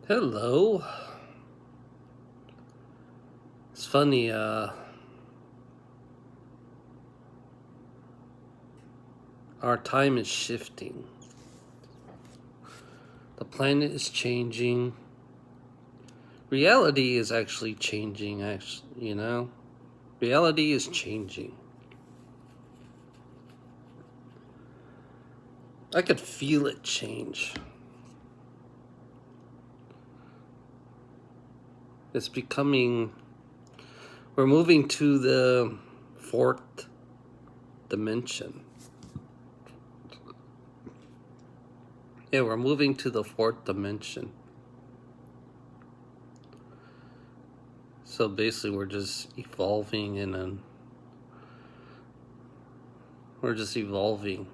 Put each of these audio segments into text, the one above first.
Hello. It's funny, our time is shifting. The planet is changing. Reality is actually changing, Reality is changing. I could feel it change. It's becoming. We're moving to the fourth dimension. Yeah, we're moving to the fourth dimension. So basically, we're just evolving we're just evolving.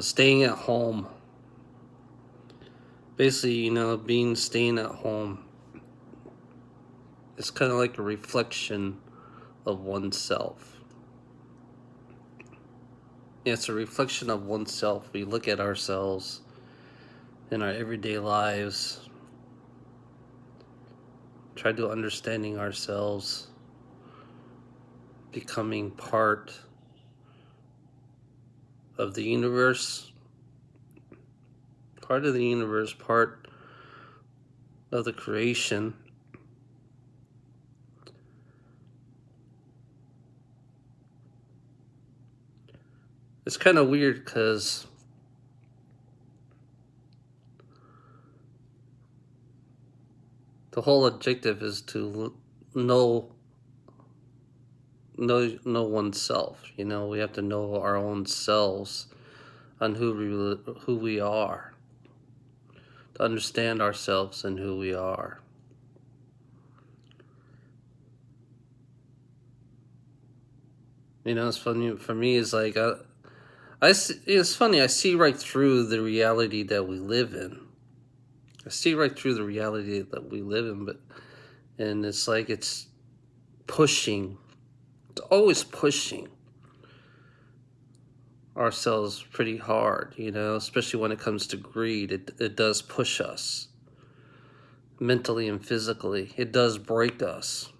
Staying at home. Basically, staying at home. It's kind of like a reflection of oneself. Yeah, it's a reflection of oneself. We look at ourselves in our everyday lives, try to understanding ourselves, becoming part of the universe, part of the creation. It's kind of weird because the whole objective is to know oneself. We have to know our own selves on who we are, to understand ourselves and who we are. It's funny for me. It's like it's funny. I see right through the reality that we live in. I see right through the reality that we live in, and it's like it's pushing. It's always pushing ourselves pretty hard. Especially when it comes to greed. It does push us mentally and physically. It does break us.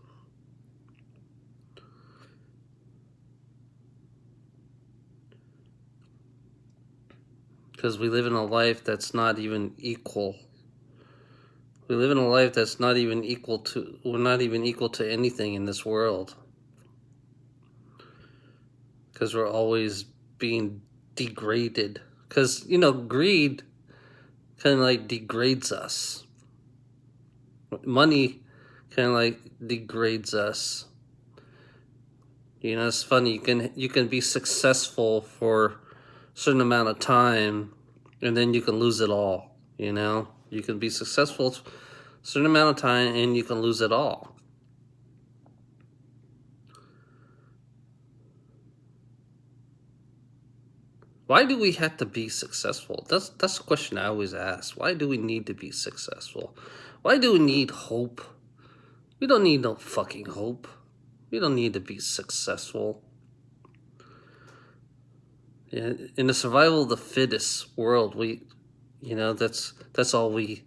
Because we live in a life that's not even equal. We live in a life that's not even equal to. We're not even equal to anything in this world. Because we're always being degraded. Because, greed kind of like degrades us. Money kind of like degrades us. It's funny. You can be successful for a certain amount of time, and then you can lose it all. You can be successful a certain amount of time, and you can lose it all. Why do we have to be successful? That's the question I always ask. Why do we need to be successful? Why do we need hope? We don't need no fucking hope. We don't need to be successful. In the survival of the fittest world, that's all we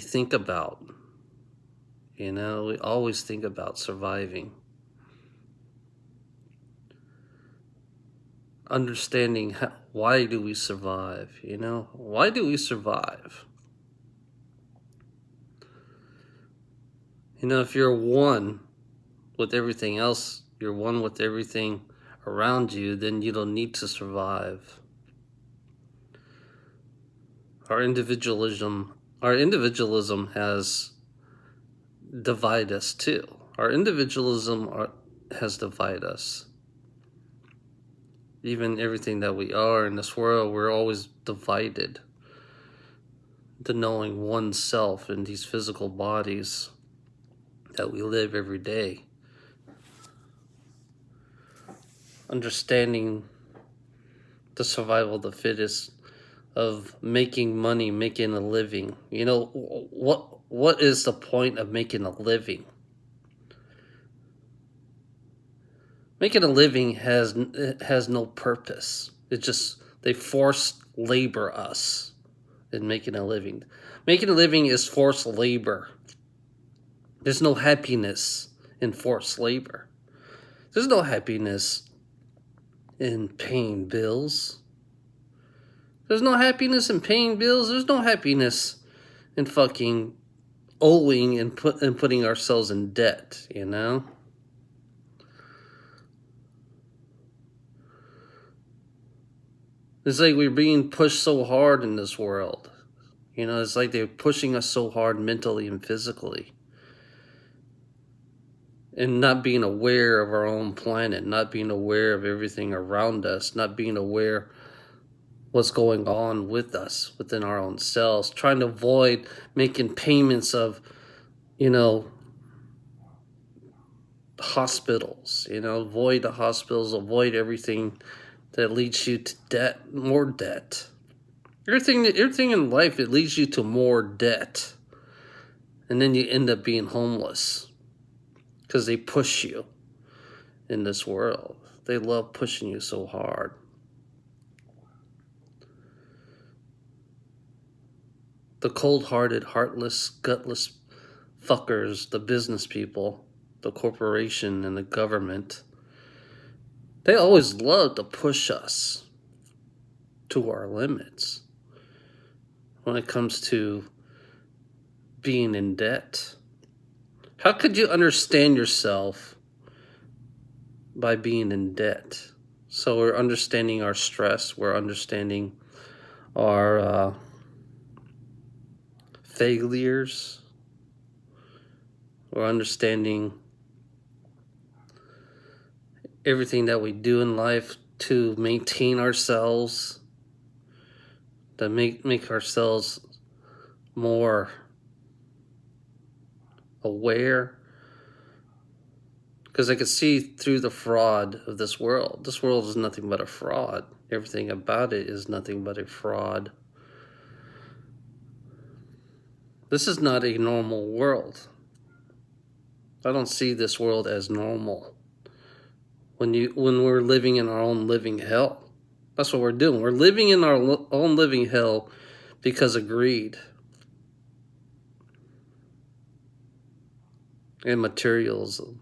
think about. We always think about surviving. Understanding why do we survive? Why do we survive? If you're one with everything else, you're one with everything around you, then you don't need to survive. Our individualism has divided us too. Our individualism has divided us. Even everything that we are in this world, we're always divided to knowing oneself in these physical bodies that we live every day. Understanding the survival of the fittest, of making money, making a living. What is the point of making a living? Making a living has no purpose. It's just they forced labor us. in making a living. Making a living is forced labor. There's no happiness in forced labor. There's no happiness in paying bills. There's no happiness in paying bills. There's no happiness in fucking owing and putting ourselves in debt, you know? It's like we're being pushed so hard in this world. You know, it's like they're pushing us so hard mentally and physically. And not being aware of our own planet, not being aware of everything around us, not being aware what's going on with us within our own selves, trying to avoid making payments of, you know, hospitals, you know, avoid the hospitals, avoid everything that leads you to debt, more debt. Everything in life, it leads you to more debt. And then you end up being homeless because they push you in this world. They love pushing you so hard. The cold-hearted, heartless, gutless fuckers, the business people, the corporation and the government, they always love to push us to our limits when it comes to being in debt. How could you understand yourself by being in debt? So we're understanding our stress, we're understanding our failures, we're understanding everything that we do in life to maintain ourselves, to make ourselves more aware. Because I could see through the fraud of this world. This world is nothing but a fraud. Everything about it is nothing but a fraud. This is not a normal world. I don't see this world as normal. When we're living in our own living hell. That's what we're doing. We're living in our own living hell because of greed and materialism.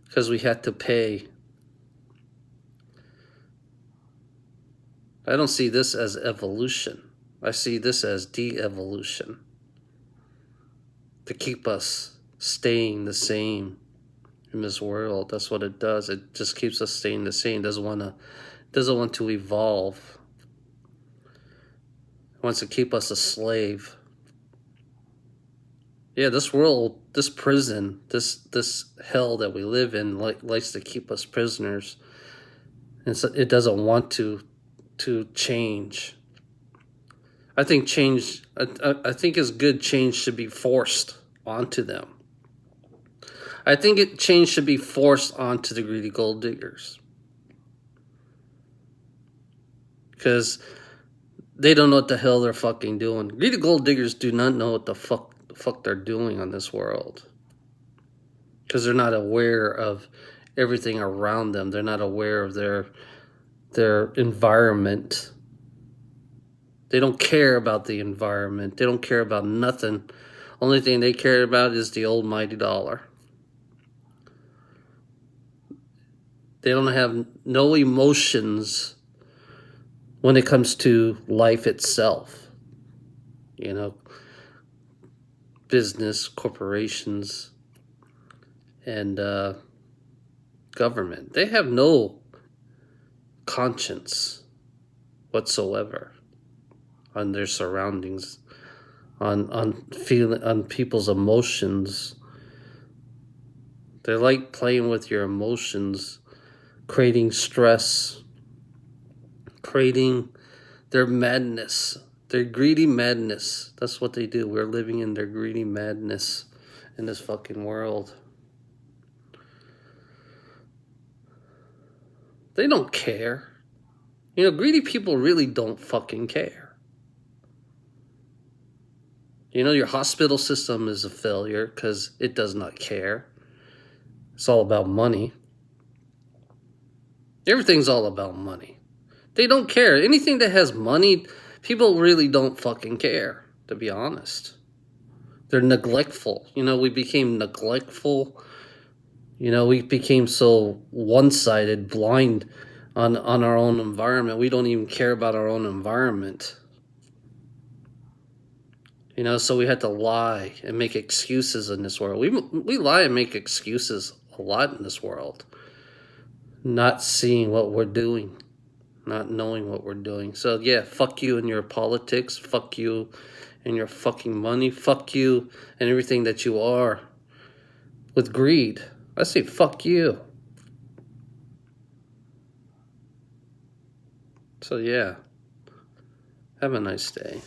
Because we had to pay. I don't see this as evolution. I see this as de-evolution. To keep us staying the same in this world. That's what it does. It just keeps us staying the same. It doesn't want to evolve. It wants to keep us a slave. Yeah, this world, this prison, this hell that we live in likes to keep us prisoners. And so it doesn't want to change. I think change, I think it's good change should be forced onto them. I think change should be forced onto the greedy gold diggers. Because they don't know what the hell they're fucking doing. Greedy gold diggers do not know what the fuck they're doing on this world. Because they're not aware of everything around them. They're not aware of their environment. They don't care about the environment. They don't care about nothing. Only thing they care about is the almighty dollar. They don't have no emotions when it comes to life itself. You know, business, corporations, and government. They have no conscience whatsoever on their surroundings, on people's emotions. They like playing with your emotions, creating stress, creating their madness, their greedy madness. That's what they do. We're living in their greedy madness in this fucking world. They don't care. You know, greedy people really don't fucking care. You know, your hospital system is a failure because it does not care. It's all about money. Everything's all about money. They don't care. Anything that has money People really don't fucking care, to be honest. They're neglectful. You know, we became neglectful. You know, we became so one-sided, blind on our own environment. We don't even care about our own environment. You know, so we had to lie and make excuses in this world. We lie and make excuses a lot in this world. Not seeing what we're doing, not knowing what we're doing. So yeah, fuck you and your politics. Fuck you and your fucking money. Fuck you and everything that you are with greed. I say fuck you. So yeah, have a nice day.